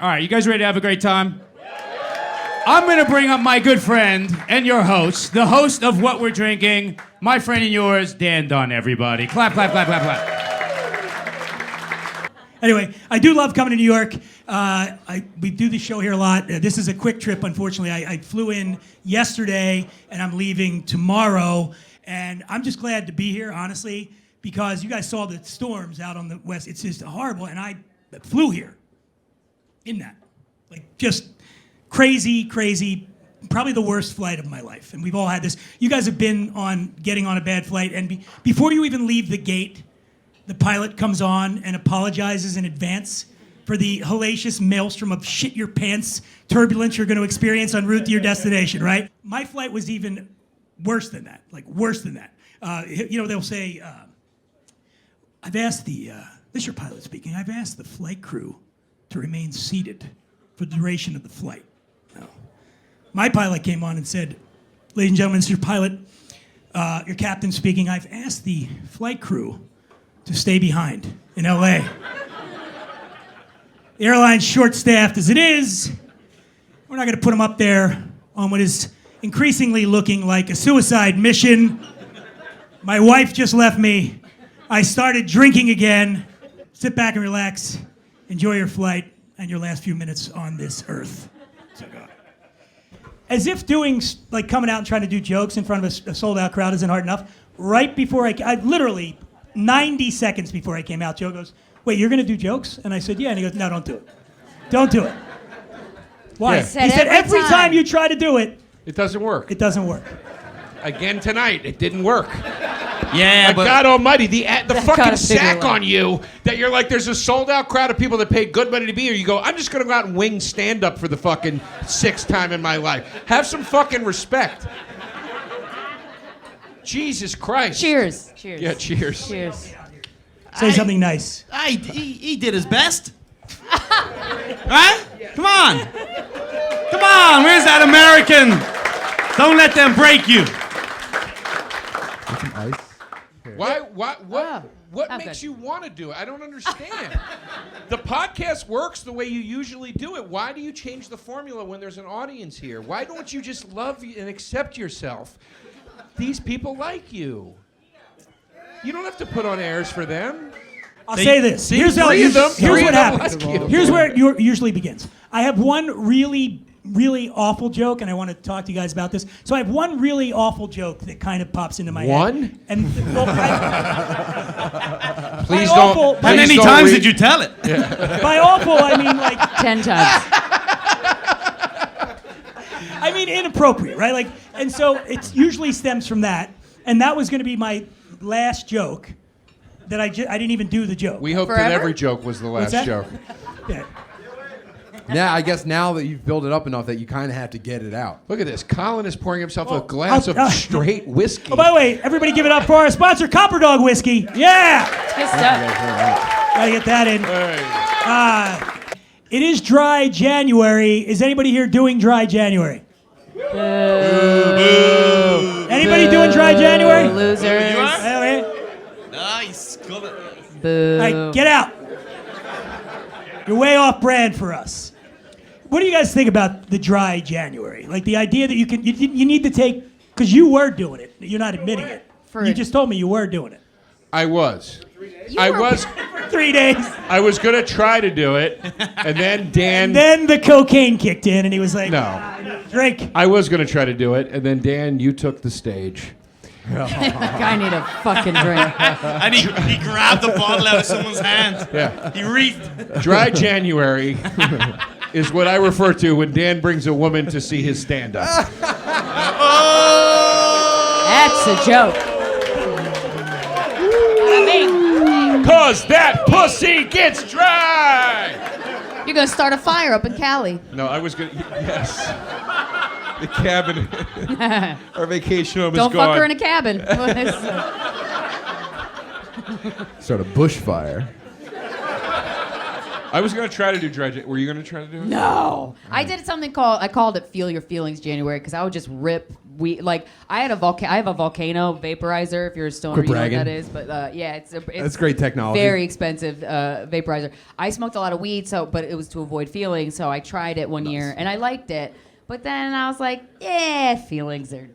All right, you guys ready to have a great time? I'm going to bring up my good friend and your host, the host of What We're Drinking, my friend and yours, Dan Dunn, everybody. Clap, clap, clap, clap, clap. Anyway, I do love coming to New York. We do the show here a lot. This is a quick trip, unfortunately. I flew in yesterday, and I'm leaving tomorrow. And I'm just glad to be here, honestly, because you guys saw the storms out on the west. It's just horrible, and I flew here in that. Like, just crazy, probably the worst flight of my life. And we've all had this. You guys have been on getting on a bad flight, and before you even leave the gate, the pilot comes on and apologizes in advance for the hellacious maelstrom of shit your pants turbulence you're going to experience en route to your destination, right? My flight was even worse than that, like worse than that. They'll say, I've asked this is your pilot speaking, I've asked the flight crew to remain seated for the duration of the flight. No. My pilot came on and said, ladies and gentlemen, this is your pilot, your captain speaking, I've asked the flight crew to stay behind in LA. The airline's short-staffed as it is. We're not going to put them up there on what is increasingly looking like a suicide mission. My wife just left me. I started drinking again. Sit back and relax. Enjoy your flight and your last few minutes on this earth. So go. As if coming out and trying to do jokes in front of a sold-out crowd isn't hard enough. Right before I literally 90 seconds before I came out, Joe goes, wait, you're going to do jokes? And I said, yeah. And he goes, no, don't do it. Don't do it. Why? Yeah. He said, every time you try to do it, it doesn't work. It doesn't work. Again tonight, it didn't work. Yeah, but God almighty, the fucking sack on you that you're like, there's a sold-out crowd of people that paid good money to be here. You go, I'm just going to go out and wing stand-up for the fucking 6th time in my life. Have some fucking respect. Jesus Christ. Cheers. Yeah, cheers. Cheers. Say something nice. He did his best. Right? Come on. Come on, where's that American? Don't let them break you. Some ice. What makes you want to do it? I don't understand. The podcast works the way you usually do it. Why do you change the formula when there's an audience here? Why don't you just love and accept yourself? These people like you. You don't have to put on airs for them. I'll say this. Here's what happens. Here's where it usually begins. I have one really awful joke, and I want to talk to you guys about this. So I have one really awful joke that kind of pops into my head. One? And please don't. How many times did you tell it? Yeah. By awful, I mean like 10 times. I mean inappropriate, right? Like, and so it usually stems from that. And that was going to be my last joke. That I didn't even do the joke. We hope that every joke was the last joke. Yeah. Yeah, I guess now that you've built it up enough that you kind of have to get it out. Look at this. Colin is pouring himself a glass of straight whiskey. Oh, by the way, everybody give it up for our sponsor, Copper Dog Whiskey. Yeah! Good stuff. Gotta get that in. It is dry January. Is anybody here doing dry January? Boo. Anybody doing dry January? Losers. Nice. Boo. All right, get out. You're way off brand for us. What do you guys think about the dry January? Like the idea that you need to take, because you were doing it. You're not admitting it. You just told me you were doing it. I was. For 3 days. I was going to try to do it, and then Dan... And then the cocaine kicked in, and he was like, no. Drink. I was going to try to do it, and then Dan, you took the stage. Guy need a fucking drink. And he grabbed the bottle out of someone's hand. Yeah. He reached. Dry January is what I refer to when Dan brings a woman to see his stand-up. That's a joke. Cause that pussy gets dry! You're gonna start a fire up in Cali. No, I was gonna, yes. The cabin, our vacation home is gone. Don't fuck her in a cabin. Start a bushfire. I was gonna try to do dry January. Were you gonna try to do it? No. I did something I called it Feel Your Feelings January, because I would just rip weed. Like I have a volcano vaporizer. If you're a stoner, Quit you know what bragging. that is. But yeah, it's That's great technology. Very expensive vaporizer. I smoked a lot of weed, but it was to avoid feelings. So I tried it one year and I liked it. But then I was like, feelings are.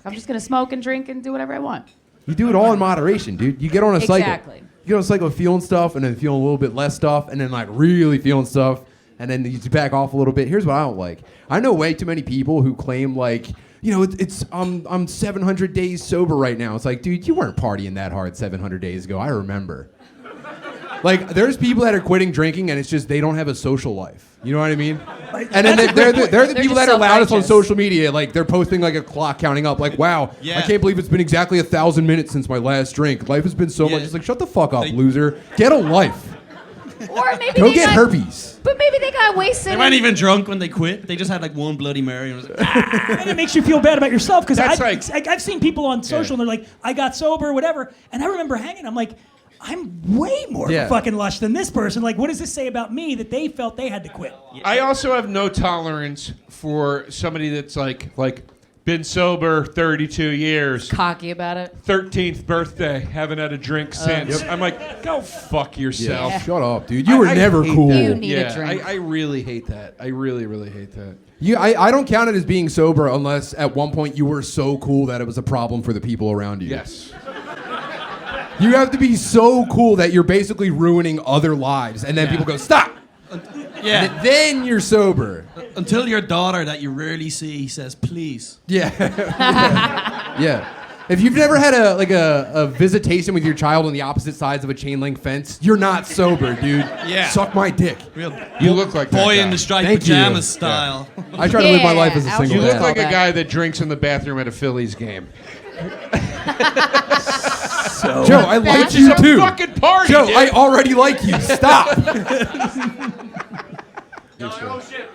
I'm just gonna smoke and drink and do whatever I want. You do it all in moderation, dude. You get on a cycle. Exactly. You get on a cycle of feeling stuff and then feeling a little bit less stuff and then like really feeling stuff and then you back off a little bit. Here's what I don't like. I know way too many people who claim like, you know, I'm 700 days sober right now. It's like, dude, you weren't partying that hard 700 days ago. I remember. Like, there's people that are quitting drinking and it's just they don't have a social life. You know what I mean? And then they're the people that are loudest on social media. Like, they're posting like a clock counting up. Like, wow, I can't believe it's been exactly 1,000 minutes since my last drink. Life has been so much. It's like, shut the fuck up, loser. Get a life. Or maybe Go get herpes. But maybe they got wasted. They weren't even drunk when they quit. They just had like one Bloody Mary. And, it was like, And it makes you feel bad about yourself because That's I've seen people on social and they're like, I got sober, whatever. And I remember hanging. I'm like, I'm way more of a fucking lush than this person. Like, what does this say about me that they felt they had to quit? I also have no tolerance for somebody that's like been sober 32 years. Cocky about it. 13th birthday, haven't had a drink since. I'm like, go fuck yourself. Yeah. Shut up, dude. You were never hate cool. that. You need a drink. I really hate that. I really, really hate that. I don't count it as being sober unless at one point you were so cool that it was a problem for the people around you. Yes. You have to be so cool that you're basically ruining other lives. And then people go, stop. yeah. And then you're sober. Until your daughter that you rarely see says, please. Yeah. Yeah. If you've never had a visitation with your child on the opposite sides of a chain link fence, you're not sober, dude. Yeah. Suck my dick. Real You look like that boy guy. in the striped Thank pajamas you. style. I try to live my life as a Yeah, single You dad. look like a that. guy that drinks in the bathroom at a Phillies game. Joe, I like This you is a too. fucking party, Joe, dude. I already like you. Stop.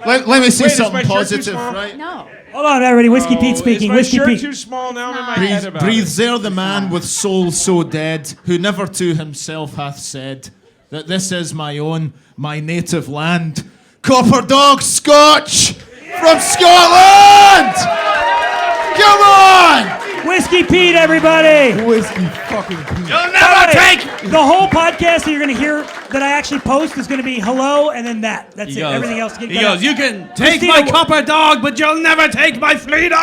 Let me say Wait, is something my shirt too positive, small? right? No. Hold on, everybody. Whiskey Pete speaking. Is my Whiskey shirt Pete. too small now? I'm in my Breathe, head about breathe it. there the man with soul so dead, who never to himself hath said that this is my own, my native land. Copper Dog Scotch from Scotland! Come on! Whiskey Pete, everybody. Whiskey fucking Pete. You'll By never the way, take. the whole podcast that you're going to hear that I actually post is going to be hello and then that. That's He it. goes, Everything else. He goes, you can take my copper dog, but you'll never take my freedom.